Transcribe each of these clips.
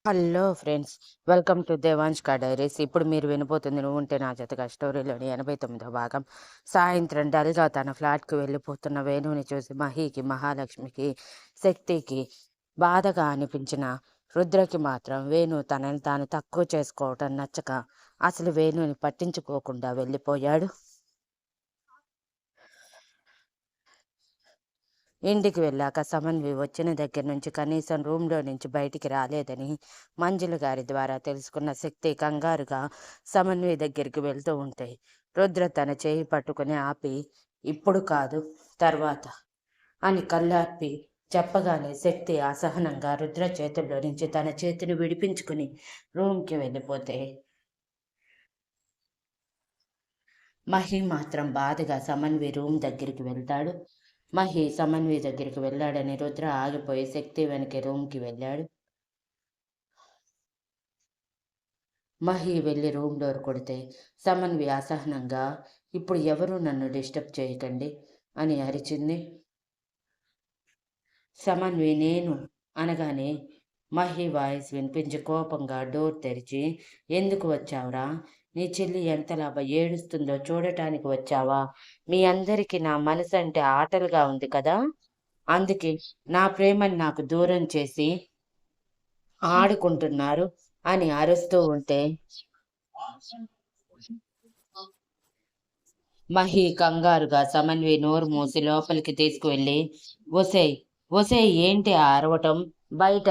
Hello friends, welcome to Devanshka diaries. ఇప్పుడు మీరు వినబోతుంది నువ్వుంటే నా జతగా స్టోరీలోని 89వ భాగం. సాయంత్రం డల్గా తన ఫ్లాట్కి వెళ్ళిపోతున్న వేణుని చూసి మహీకి, మహాలక్ష్మికి, శక్తికి బాధగా అనిపించిన రుద్రకి మాత్రం వేణు తనని తాను తక్కువ చేసుకోవటం నచ్చక అసలు వేణుని పట్టించుకోకుండా వెళ్ళిపోయాడు. ఇంటికి వెళ్ళాక సమన్వి వచ్చిన దగ్గర నుంచి కనీసం రూమ్లో నుంచి బయటికి రాలేదని మంజుల గారి ద్వారా తెలుసుకున్న శక్తి కంగారుగా సమన్వి దగ్గరికి వెళ్తూ ఉంటే రుద్ర తన చేయి పట్టుకుని ఆపి, ఇప్పుడు కాదు తర్వాత అని కళ్ళార్పి చెప్పగానే శక్తి అసహనంగా రుద్ర చేతుల్లో నుంచి తన చేతిని విడిపించుకుని రూమ్కి వెళ్ళిపోతే మహి మాత్రం బాధగా సమన్వి రూమ్ దగ్గరికి వెళ్తాడు. మహి సమన్వి దగ్గరికి వెళ్ళాడని రుద్ర ఆగిపోయి శక్తి వెనక రూమ్కి వెళ్ళాడు. మహి వెళ్ళి రూమ్ డోర్ కొడితే సమన్వి అసహనంగా, ఇప్పుడు ఎవరూ నన్ను డిస్టర్బ్ చేయకండి అని అరిచింది. సమన్వి నేను అనగానే మహి వాయిస్ వినిపించి కోపంగా డోర్ తెరిచి, ఎందుకు వచ్చావురా? నీ చెల్లి ఎంతలాభ ఏడుస్తుందో చూడటానికి వచ్చావా? మీ అందరికీ నా మనసు అంటే ఆటలుగా ఉంది కదా, అందుకే నా ప్రేమని నాకు దూరం చేసి ఆడుకుంటున్నారు అని అరుస్తూ ఉంటే మహి కంగారుగా సమన్వి నోరు మూసి లోపలికి తీసుకువెళ్ళి, ఒసేయ్ ఒసేయ్ ఏంటి ఆ అరవటం? బయట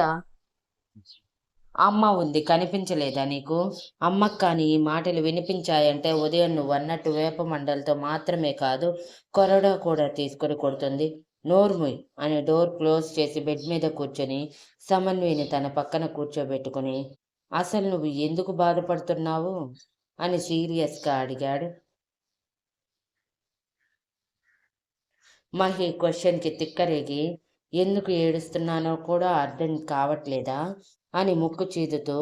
అమ్మ ఉంది, కనిపించలేదా నీకు? అమ్మకు కానీ ఈ మాటలు వినిపించాయంటే ఉదయం నువ్వు అన్నట్టు వేప మండలతో మాత్రమే కాదు, కొరడా కూడా తీసుకొని కొడుతుంది. నోర్ముయ్ అని డోర్ క్లోజ్ చేసి బెడ్ మీద కూర్చొని సమన్విని తన పక్కన కూర్చోబెట్టుకుని, అసలు నువ్వు ఎందుకు బాధపడుతున్నావు అని సీరియస్గా అడిగాడు. మహి క్వశ్చన్కి తిక్కరేగి, ఎందుకు ఏడుస్తున్నానో కూడా అర్థం కావట్లేదా అని ముక్కు చీదుతూ,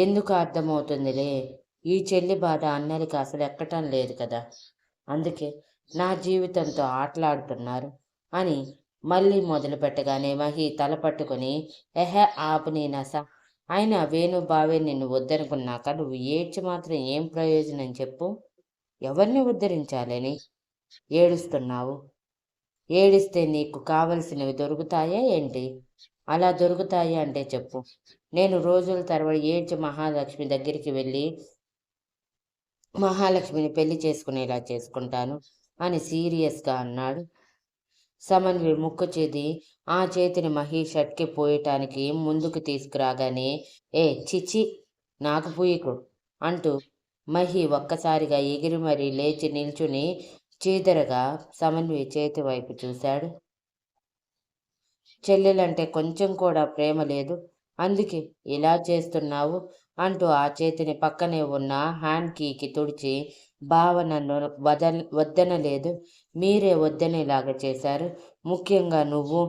ఎందుకు అర్థమవుతుందిలే, ఈ చెల్లి బాధ అన్నలకి అసలు ఎక్కటం లేదు కదా, అందుకే నా జీవితంతో ఆటలాడుతున్నారు అని మళ్ళీ మొదలు పెట్టగానే మహి తల పట్టుకుని, ఎహె ఆపు నీ నస, అయినా వేణు బావే నిన్ను వద్దనుకున్నాక నువ్వు ఏడ్చి మాత్రం ఏం ప్రయోజనం చెప్పు? ఎవరిని ఉద్ధరించాలని ఏడుస్తున్నావు? ఏడిస్తే నీకు కావలసినవి దొరుకుతాయా ఏంటి? అలా దొరుకుతాయి అంటే చెప్పు, నేను రోజుల తరబడి ఏడ్చి మహాలక్ష్మి దగ్గరికి వెళ్ళి మహాలక్ష్మిని పెళ్లి చేసుకునేలా చేసుకుంటాను అని సీరియస్గా అన్నాడు. సమన్వి ముక్కు చేది ఆ చేతిని మహి షట్కి పోయటానికి ముందుకు తీసుకురాగానే, ఏ చిచి నాకు పూయకు అంటూ మహి ఒక్కసారిగా ఎగిరి మరీ లేచి నిల్చుని చీదరగా సమన్వి చేతి వైపు చూశాడు. చెల్లెలంటే కొంచెం కూడా ప్రేమ లేదు, అందుకే ఇలా చేస్తున్నావు అంటూ ఆ చేతిని పక్కనే ఉన్న హ్యాండ్ కీకి తుడిచి, బావ నన్ను వద్దనలేదు, మీరే వద్దనేలాగా చేశారు. ముఖ్యంగా నువ్వు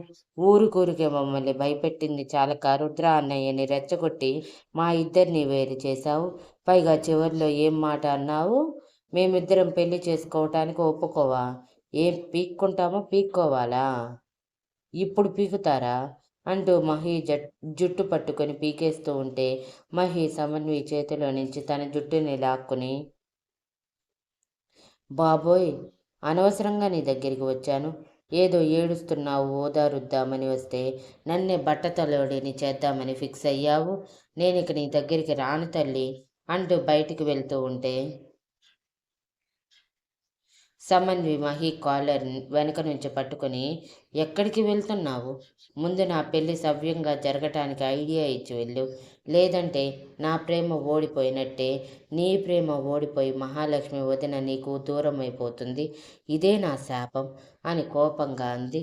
ఊరికూరికే మమ్మల్ని భయపెట్టింది చాలక రుద్ర అన్నయ్యని రెచ్చగొట్టి మా ఇద్దరిని వేరు చేశావు. పైగా చివరిలో ఏం మాట అన్నావు? మేమిద్దరం పెళ్లి చేసుకోవటానికి ఒప్పుకోవా? ఏం పీక్కుంటామో పీక్కోవాలా? ఇప్పుడు పీకుతారా అంటూ మహి జుట్టు పట్టుకొని పీకేస్తూ ఉంటే మహి సమన్వి చేతిలో నుంచి తన జుట్టుని లాక్కుని, బాబోయ్ అనవసరంగా నీ దగ్గరికి వచ్చాను, ఏదో ఏడుస్తున్నావు ఓదారుద్దామని వస్తే నన్నే బట్టతలోడిని చేద్దామని ఫిక్స్ అయ్యావు, నేను ఇక నీ దగ్గరికి రాను తల్లి అంటూ బయటికి వెళ్తూ ఉంటే సమన్వి మహి కాలర్ వెనక నుంచి పట్టుకుని, ఎక్కడికి వెళ్తున్నావు? ముందు నా పెళ్లి సవ్యంగా జరగటానికి ఐడియా ఇచ్చి వెళ్ళు, లేదంటే నా ప్రేమ ఓడిపోయినట్టే, నీ ప్రేమ ఓడిపోయి మహాలక్ష్మి వదిన నీకు దూరం అయిపోతుంది, ఇదే నా శాపం అని కోపంగా అంది.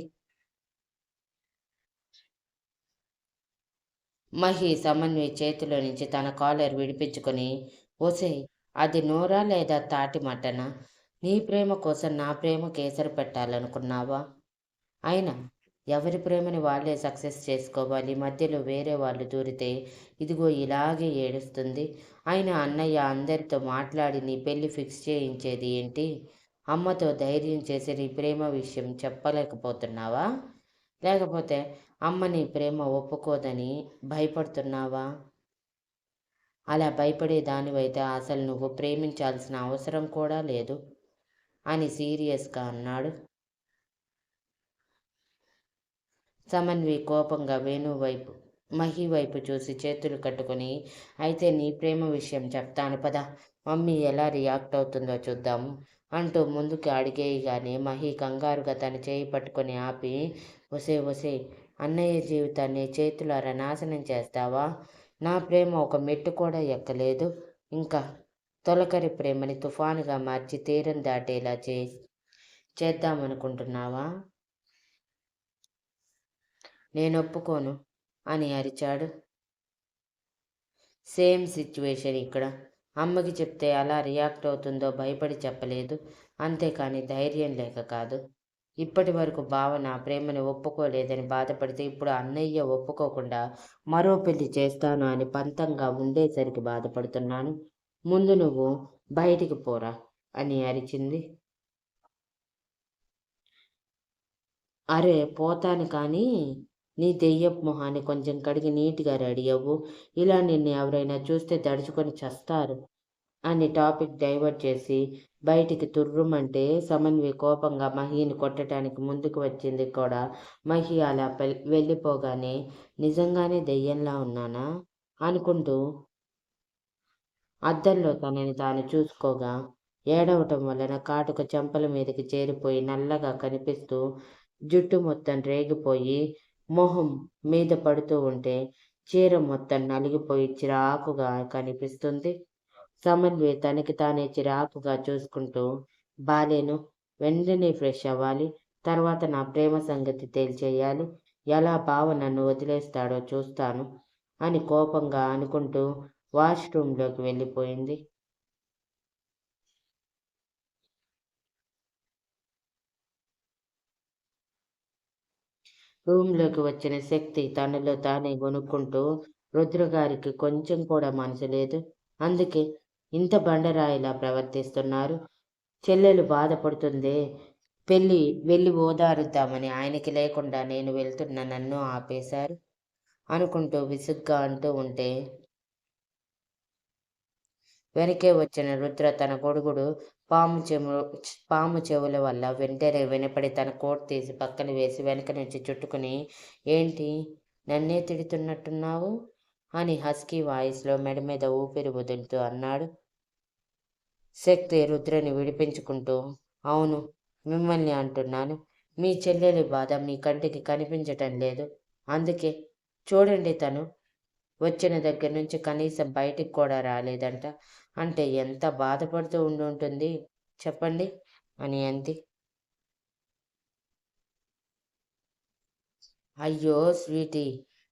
మహి సమన్వి చేతిలో నుంచి తన కాలర్ విడిపించుకొని, ఒసే అది నోరా లేదా తాటి మటనా? నీ ప్రేమ కోసం నా ప్రేమ కేసరి పెట్టాలనుకున్నావా? అయినా ఎవరి ప్రేమని వాళ్ళే సక్సెస్ చేసుకోవాలి, మధ్యలో వేరే వాళ్ళు దూరితే ఇదిగో ఇలాగే ఏడుస్తుంది. అయినా అన్నయ్య అందరితో మాట్లాడి నీ పెళ్ళి ఫిక్స్ చేయించేది ఏంటి? అమ్మతో ధైర్యం చేసి నీ ప్రేమ విషయం చెప్పలేకపోతున్నావా? లేకపోతే అమ్మ నీ ప్రేమ ఒప్పుకోదని భయపడుతున్నావా? అలా భయపడే దానివైతే అసలు నువ్వు ప్రేమించాల్సిన అవసరం కూడా లేదు అని సీరియస్గా అన్నాడు. సమన్వి కోపంగా మహి వైపు చూసి చేతులు కట్టుకుని, అయితే నీ ప్రేమ విషయం చెప్తాను పద, మమ్మీ ఎలా రియాక్ట్ అవుతుందో చూద్దాము అంటూ ముందుకు అడిగేయగానే మహి కంగారుగా తన చేయి పట్టుకొని ఆపి, ఒసే ఒసే అన్నయ్య జీవితాన్ని చేతులారా నాశనం చేస్తావా? నా ప్రేమ ఒక మెట్టు కూడా ఎక్కలేదు, ఇంకా తొలకరి ప్రేమని తుఫానుగా మార్చి తీరం దాటేలా చేద్దామనుకుంటున్నావా? నేనొప్పుకోను అని అరిచాడు. సేమ్ సిచ్యువేషన్ ఇక్కడ. అమ్మకి చెప్తే అలా రియాక్ట్ అవుతుందో భయపడి చెప్పలేదు, అంతేకాని ధైర్యం లేక కాదు. ఇప్పటి వరకు బావ నా ప్రేమని ఒప్పుకోలేదని బాధపడితే ఇప్పుడు అన్నయ్య ఒప్పుకోకుండా మరో పెళ్లి చేస్తాను అని పంతంగా ఉండేసరికి బాధపడుతున్నాను. ముందు నువ్వు బయటికి పోరా అని అరిచింది. అరే పోతాను కానీ నీ దెయ్యపు మొహాన్ని కొంచెం కడిగి నీట్గా రెడీ అవ్వు, ఇలా నిన్ను ఎవరైనా చూస్తే దడుచుకొని చస్తారు అని టాపిక్ డైవర్ట్ చేసి బయటికి తుర్రుమంటే సమన్వి కోపంగా మహిని కొట్టడానికి ముందుకు వచ్చింది కూడా. మహి అలా వెళ్ళిపోగానే నిజంగానే దెయ్యంలా ఉన్నానా అనుకుంటూ అద్దంలో తనని తాను చూసుకోగా ఏడవటం వలన కాటుక చెంపల మీదకి చేరిపోయి నల్లగా కనిపిస్తూ జుట్టు మొత్తం రేగిపోయి మొహం మీద పడుతూ ఉంటే చీర మొత్తం నలిగిపోయి చిరాకుగా కనిపిస్తుంది. సమన్వి తనకి తానే చిరాకుగా చూసుకుంటూ, బాలేను, వెంటనే ఫ్రెష్ అవ్వాలి, తర్వాత నా ప్రేమ సంగతి తేల్చేయాలి, ఎలా బావ నన్ను వదిలేస్తాడో చూస్తాను అని కోపంగా అనుకుంటూ వాష్రూంలోకి వెళ్ళిపోయింది. రూంలోకి వచ్చిన శక్తి తనలో తానే గొనుక్కుంటూ, రుద్రగారికి కొంచెం కూడా మనసు లేదు, అందుకే ఇంత బండరాయిలా ప్రవర్తిస్తున్నారు. చెల్లెలు బాధపడుతుందే, వెళ్ళి ఓదారుద్దామని ఆయనకి లేకుండా నేను వెళ్తున్న నన్ను ఆపేశారు అనుకుంటూ విసుగ్గా అంటూ ఉంటే వెనకే వచ్చిన రుద్ర తన గొడుగుడు పాము చెవుల వల్ల వెంటనే వినపడి తన కోట్ తీసి పక్కన వేసి వెనక నుంచి చుట్టుకుని, ఏంటి నన్నే తిడుతున్నట్టున్నావు అని హస్కీ వాయిస్లో మెడ మీద ఊపిరి వదులుతూ అన్నాడు. శక్తి రుద్రని విడిపించుకుంటూ, అవును మిమ్మల్ని అంటున్నాను, మీ చెల్లెలి బాధ మీ కంటికి కనిపించటం లేదు, అందుకే చూడండి తను వచ్చిన దగ్గర నుంచి కనీసం బయటికి కూడా రాలేదంట, అంటే ఎంత బాధపడుతూ ఉంటుంది చెప్పండి అని అంది. అయ్యో స్వీటీ,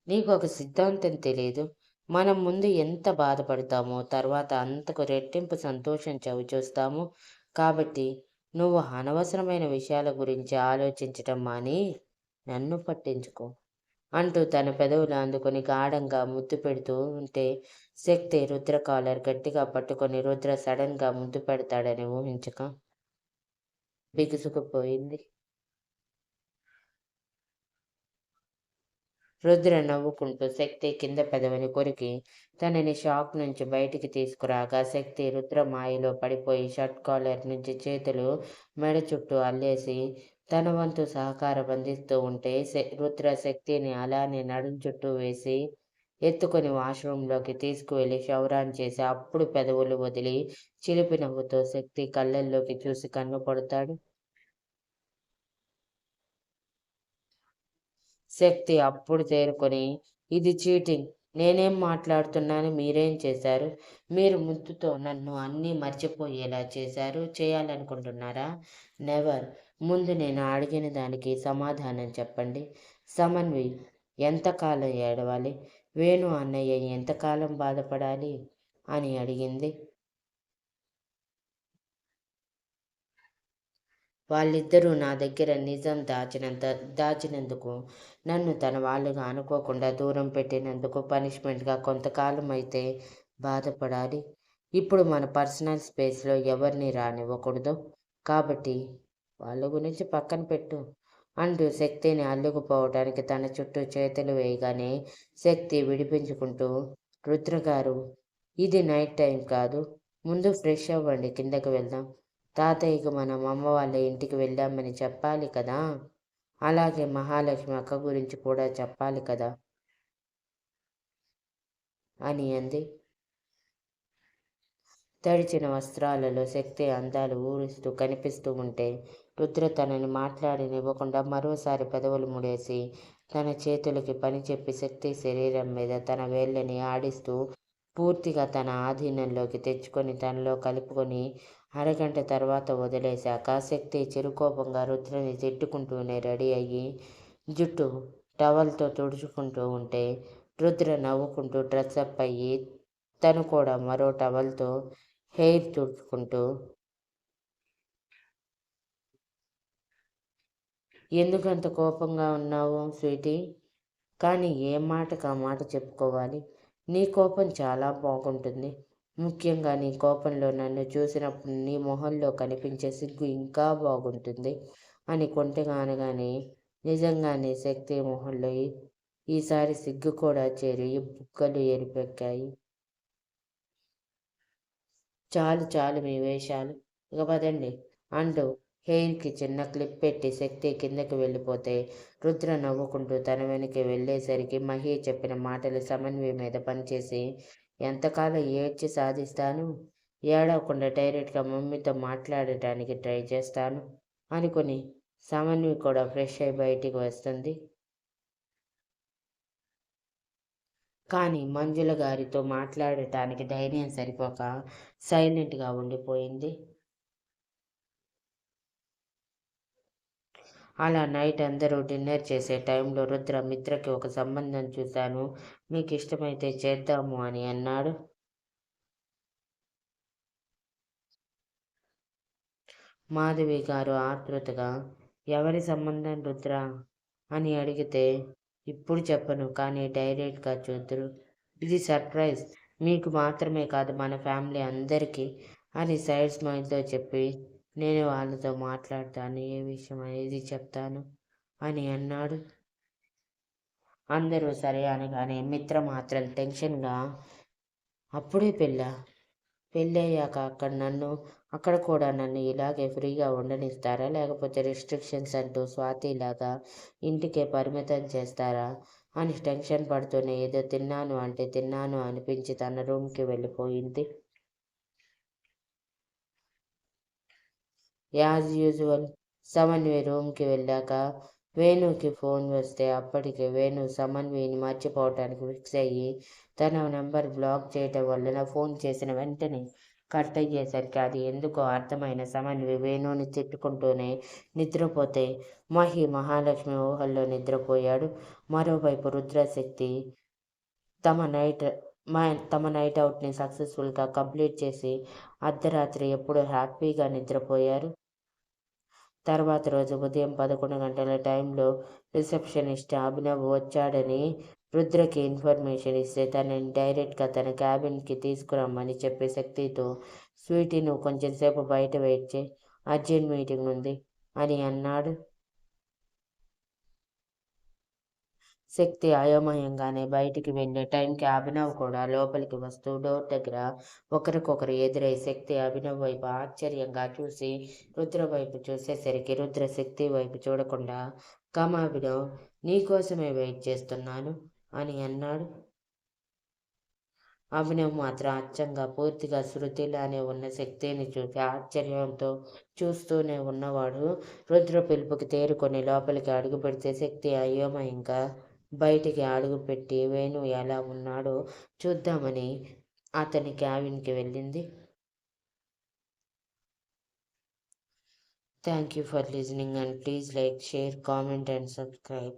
నీకు ఒక సిద్ధాంతం తెలియదు, మనం ముందు ఎంత బాధపడతామో తర్వాత అంతకు రెట్టింపు సంతోషం చవిచూస్తాము, కాబట్టి నువ్వు అనవసరమైన విషయాల గురించి ఆలోచించటం మాని నన్ను పట్టించుకో అంటూ తన పెదవులు అందుకొని గాఢంగా ముద్దు పెడుతూ ఉంటే శక్తి రుద్ర కాలర్ గట్టిగా పట్టుకొని రుద్ర సడన్గా ముద్దు పెడతాడని ఊహించక బిగుసుకుపోయింది. రుద్ర నవ్వుకుంటూ శక్తి కింద పెదవిని కొరికి తనని షాక్ నుంచి బయటికి తీసుకురాగా శక్తి రుద్ర మాయలో పడిపోయి షర్ట్ కాలర్ నుంచి చేతులు మెడ చుట్టూ అల్లేసి తన వంతు సహకారం అందిస్తూ ఉంటే రుద్ర శక్తిని అలానే నడుం చుట్టూ వేసి ఎత్తుకొని వాష్రూంలోకి తీసుకువెళ్ళి షవరాన్ చేసి అప్పుడు పెదవులు వదిలి చిలిపి నవ్వుతో శక్తి కళ్ళల్లోకి చూసి కన్ను పడతాడు. శక్తి అప్పుడు తేరుకొని, ఇది చీటింగ్, నేనేం మాట్లాడుతున్నాను, మీరేం చేశారు, మీరు ముద్దుతో నన్ను అన్నీ మర్చిపోయేలా చేయాలనుకుంటున్నారా, నెవర్, ముందు నేను అడిగిన దానికి సమాధానం చెప్పండి. సమన్వి ఎంతకాలం ఏడవాలి, వేణు అన్నయ్య ఎంతకాలం బాధపడాలి అని అడిగింది. వాళ్ళిద్దరూ నా దగ్గర నిజం దాచినందుకు, నన్ను తన వాళ్ళుగా అనుకోకుండా దూరం పెట్టినందుకు పనిష్మెంట్గా కొంతకాలం అయితే బాధపడాలి. ఇప్పుడు మన పర్సనల్ స్పేస్లో ఎవరిని రానివ్వకూడదు, కాబట్టి వాళ్ళ గురించి పక్కన పెట్టు అంటూ శక్తిని అల్లుకుపోవడానికి తన చుట్టూ చేతులు వేయగానే శక్తి విడిపించుకుంటూ, రుద్రగారు ఇది నైట్ టైం కాదు. ముందు ఫ్రెష్ అవ్వండి, కిందకి వెళ్దాం. తాతయ్యకి మనం అమ్మ వాళ్ళ ఇంటికి వెళ్ళామని చెప్పాలి కదా. అలాగే మహాలక్ష్మి అక్క గురించి కూడా చెప్పాలి కదా అని అంది. తడిచిన వస్త్రాలలో శక్తి అందాలు ఊరిస్తూ కనిపిస్తూ ఉంటే రుద్ర తనని మాట్లాడనివ్వకుండా మరోసారి పెదవులు ముడేసి తన చేతులకి పని చెప్పి శక్తి శరీరం మీద తన వేళ్ళని ఆడిస్తూ పూర్తిగా తన ఆధీనంలోకి తెచ్చుకొని తనలో కలుపుకొని అరగంట తర్వాత వదిలేశాక శక్తి చిరుకోపంగా రుద్రని తిట్టుకుంటూనే రెడీ అయ్యి జుట్టు టవల్తో తుడుచుకుంటూ ఉంటే రుద్ర నవ్వుకుంటూ డ్రెస్అప్ అయ్యి తను కూడా మరో టవల్తో హెయిర్ తుడుచుకుంటూ ఎందుకంత కోపంగా ఉన్నావు స్వీటీ? కానీ ఏ మాటకు ఆ మాట చెప్పుకోవాలి. నీ కోపం చాలా బాగుంటుంది. ముఖ్యంగా నీ కోపంలో నన్ను చూసినప్పుడు నీ మొహంలో కనిపించే సిగ్గు ఇంకా బాగుంటుంది అని కొంటెగా అనగానే నిజంగానే శక్తి మొహంలో ఈసారి సిగ్గు కూడా చేరి బుగ్గలు ఎరిపెక్కాయి. చాలు చాలు మీ వేషాలు, ఇక పదండి అంటూ హెయిర్కి చిన్న క్లిప్ పెట్టి శక్తి కిందకి వెళ్ళిపోతే రుద్ర నవ్వుకుంటూ తన వెనక్కి వెళ్ళేసరికి మహి చెప్పిన మాటలు సమన్వయ మీద పనిచేసి ఎంతకాలం ఏడ్చి సాధిస్తాను, ఏడవకుండా డైరెక్ట్గా మమ్మీతో మాట్లాడటానికి ట్రై చేస్తాను అనుకుని సమన్వి కూడా ఫ్రెష్ అయి బయటికి వస్తుంది. కానీ మంజుల గారితో మాట్లాడటానికి ధైర్యం సరిపోక సైలెంట్గా ఉండిపోయింది. అలా నైట్ అందరూ డిన్నర్ చేసే టైంలో రుద్ర మిత్రకి ఒక సంబంధం చూశాను, మీకు ఇష్టమైతే చేద్దాము అని అన్నాడు. మాధవి గారు ఆతృతగా ఎవరి సంబంధం రుద్ర అని అడిగితే ఇప్పుడు చెప్పను, కానీ డైరెక్ట్గా చూద్దరు, ఇది సర్ప్రైజ్, మీకు మాత్రమే కాదు మన ఫ్యామిలీ అందరికీ అని సైడ్ స్మైల్తో చెప్పి నేను వాళ్ళతో మాట్లాడతాను, ఏ విషయం అనేది చెప్తాను అని అన్నాడు. అందరూ సరే అనగానే మిత్ర మాత్రం టెన్షన్గా అప్పుడే పెళ్ళయ్యాక అక్కడ కూడా నన్ను ఇలాగే ఫ్రీగా ఉండనిస్తారా, లేకపోతే రిస్ట్రిక్షన్స్ అంటూ స్వాతిలాగా ఇంటికే పరిమితం చేస్తారా అని టెన్షన్ పడుతూనే ఏదో తిన్నాను అంటే తిన్నాను అనిపించి తన రూమ్కి వెళ్ళిపోయింది. యాజ్ యూజువల్ సమన్వి రూమ్కి వెళ్ళాక వేణుకి ఫోన్ వస్తే అప్పటికే వేణు సమన్విని మర్చిపోవటానికి ఫిక్స్ అయ్యి తన నెంబర్ బ్లాక్ చేయటం వలన ఫోన్ చేసిన వెంటనే కట్ అయ్యేసరికి అది ఎందుకో అర్థమైన సమన్వి వేణుని తిట్టుకుంటూనే నిద్రపోతే మహాలక్ష్మి ఊహల్లో నిద్రపోయాడు. మరోవైపు రుద్రశక్తి తమ నైట్ అవుట్ని సక్సెస్ఫుల్గా కంప్లీట్ చేసి అర్ధరాత్రి ఎప్పుడో హ్యాపీగా నిద్రపోయారు. తర్వాత రోజు ఉదయం 11 గంటల టైంలో రిసెప్షనిస్ట్ అభినవ్ వచ్చాడని రుద్రకి ఇన్ఫర్మేషన్ ఇస్తే తనని డైరెక్ట్గా తన క్యాబిన్కి తీసుకురమ్మని చెప్పే శక్తితో స్వీటీ నువ్వు కొంచెం సేపు బయట వెయిట్ చేయి, అర్జెంట్ మీటింగ్ ఉంది అని అన్నాడు. శక్తి అయోమయంగానే బయటికి వెళ్ళే టైంకి అభినవ్ కూడా లోపలికి వస్తూ డోర్ దగ్గర ఒకరికొకరు ఎదురై శక్తి అభినవ్ వైపు ఆశ్చర్యంగా చూసి రుద్ర వైపు చూసేసరికి రుద్ర శక్తి వైపు చూడకుండా కమ్ అభినవ్, నీకోసమే వెయిట్ చేస్తున్నాను అని అన్నాడు. అభినవ్ మాత్రం అచ్చంగా పూర్తిగా శృతిలానే ఉన్న శక్తిని చూసి ఆశ్చర్యంతో చూస్తూనే ఉన్నవాడు రుద్ర పిలుపుకి తేరుకొని లోపలికి అడుగు పెడితే శక్తి అయోమయంగా బయటికి అడుగుపెట్టి వేణు ఎలా ఉన్నాడో చూద్దామని అతని క్యాబిన్కి వెళ్ళింది. Thank you for listening and please like, share, comment and subscribe.